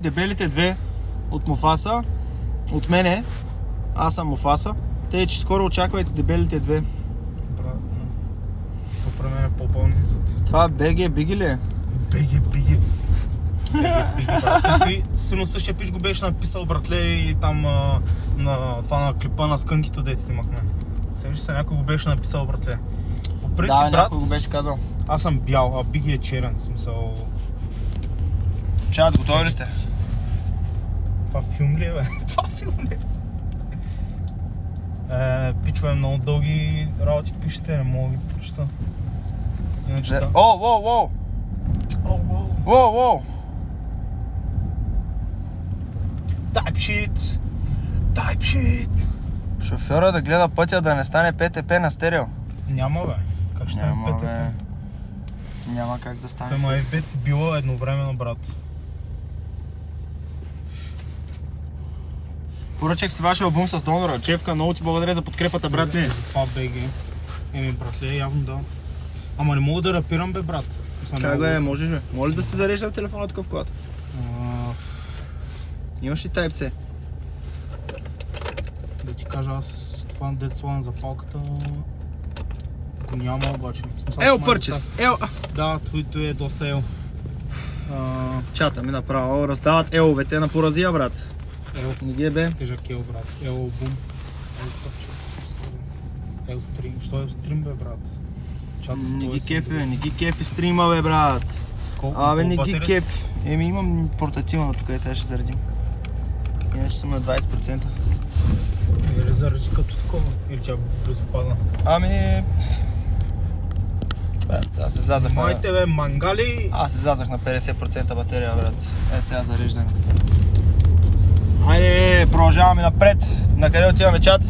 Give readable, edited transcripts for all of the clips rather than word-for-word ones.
Дебелите две от Муфаса, от мене, аз съм Муфаса, тъй че скоро очаквайте дебелите две. Брат, то при мен е по-пълни зад. Това БГ Биги ли е? Биги, брат. Ти силно същия пич го беше написал, братле, и там на това на клипа на скънкито, дет снимахме. Сещаш се, някой го беше написал, братле. По принцип, Да, брат, някой го беше казал. аз съм бял, а Биги е черен, в смисъл... Чат, готови ли сте? Това филм ли е, бе? Това филм ли е? Пичове, много дълги работи пишете, не мога да ги прочета. Иначе да. Воу! Type shit! Шофьора да гледа пътя да не стане ПТП на стерео. Няма, бе. Как ще стане Няма, ПТП? бе. Няма как да стане. Ама F5 било едновременно, брат. Поръчах си вашия албум с донора. Чевка, много ти благодаря за подкрепата, брат ми. За това БГ. Еми, братле, явно да. Ама не мога да рапирам, бе, брат. В смисъл, Как не бе, мога. можеш бе? Може ли да се зарежда телефона така в колата? Имаш ли Type-C? Да ти кажа, аз това дет слагам за палката го няма обаче. В смисъл, Ел май пърчес! Ел! Да, твоето е доста ел. Чата ми направо раздават еловете на поразия, брат. Ел, Не ги е бе. тежък ел, брат. Ел албум. Ел пърче. Ел стрим. Що е стрим, бе, брат? Чат Не ги 170. кефи, бе, не ги кефи стрима, бе, брат. Колко Не ги батерия си? кефи. Еми имам портативна тук и сега ще заредим. Иначе съм на 20%. Или заради като такова? Или тя бързо падна? Брат, аз излязах на... Моите, бе, мангали! Аз излязах на 50% батерия, брат. Сега зареждаме. Хайде, продължаваме напред. На къде отиваме, чат?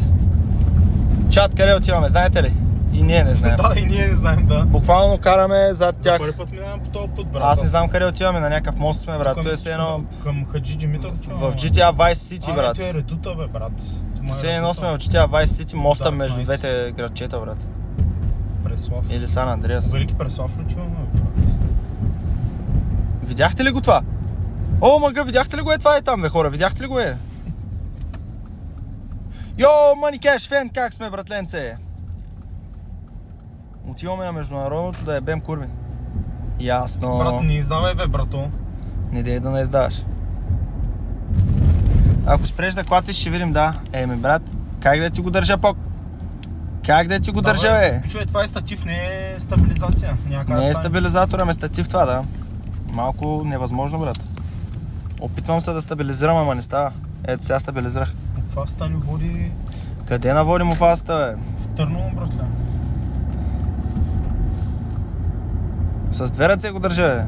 Чат, къде отиваме, знаете ли? И ние не знаем. Да, и ние не знаем, да. Буквално караме зад За тях. първи път минавам по този път, брат. Аз не знам къде отиваме, на някакъв мост сме, брат. Той е все едно Към Хаджи Димитър. в GTA Vice City, брат. Той е редута, бе, брат. Все едно сме в GTA Vice City, моста Dark между Knight. двете градчета, брат. Преслав. Или Сан Андреас. Велики Преслав ли отиваме, брат? Видяхте ли го това? О, мъга, видяхте ли го е това е там, бе, хора? Видяхте ли го е? Йо, Money Cash Fan, как сме, братленце? Отиваме на международното да ебем курви. Ясно. Брат, не издавай, бе, брато. Не дей да не издаваш. Ако спреш да клатиш, ще видим, да. Еми, брат, как да ти го държа пок? Как да ти го държа, бе? Чуй, това е статив, не е стабилизация. Не е стабилизатор, ами статив това, да. Малко невъзможно, брат. Опитвам се да стабилизирам, ама не става. Ето сега стабилизирах. Фаста ни води Къде наводи му фаста, бе? в Търново, братле. С две ръце го държа, бе.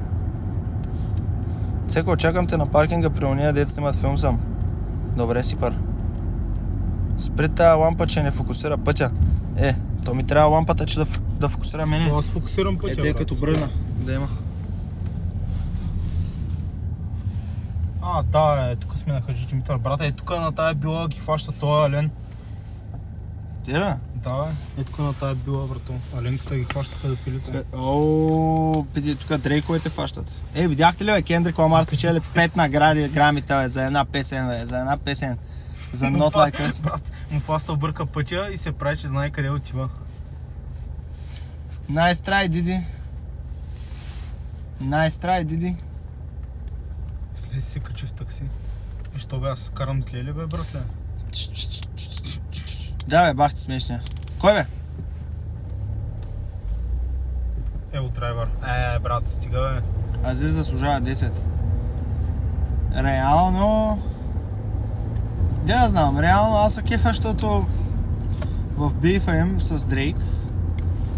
Цеко, чакам те на паркинга при уния, дет снимат филм съм. Добре си, пар. Спри тая лампа, че не фокусира пътя. То ми трябва лампата, че да фокусира мене. Аз фокусирам пътя, Тъй брат. като бръгна. Да има. Да, тук сме на Хаджи Димитър. Брата, тук на тая била ги хваща този Ален. Тира? Да, тук на тая била, брато. Аленката ги хваща педофилите. Пиди, тук дрейковете фащат. Видяхте ли, бе, Кендрик Ламар спечели 5 награди грамите, бе, за една песен, бе, за една песен. За Not Like Us. Брат, Муфаста обърка пътя и се прави, че знае къде отива. Nice try, Диди. Nice try, Диди. След се качи в такси. Що бе, аз карам зле ли, бе, братле? Да, бе, бах ти смешния. Кой, бе? От драйвер. Брат, стига, бе. Азиз заслужава 10. Реално... Да, знам, реално аз се кефа, защото в бифа им с Дрейк,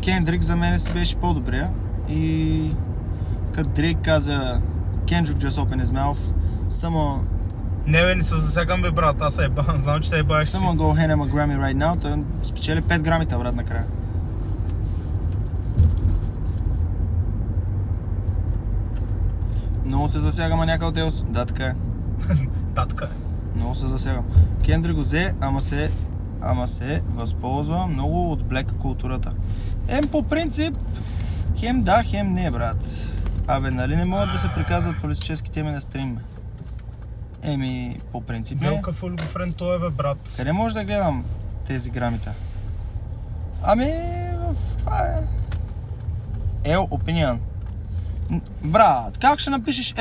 Кендрик за мен си беше по-добрия и като Дрейк каза Kendrick just opened his mouth, Не, бе, не се засягам, бе, брат, аз се ебавам, знам, че се ебаваш ти. Someone go hand him a Grammy right now, той спечели 5 грамите, брат, накрая. Много се засягам, а някъде от Елс. Да, така е. Татка. Много се засягам. Кендри го взе, ама се възползва много от блек културата. По принцип, хем да, хем не, брат. Нали не могат да се приказват политически теми на стрим, бе. Еми, по принцип не. Белка фулгофрен той е, бе, брат. Къде може да гледам тези грамите? Ами, това е... Opinion. Брат, как ще напишеш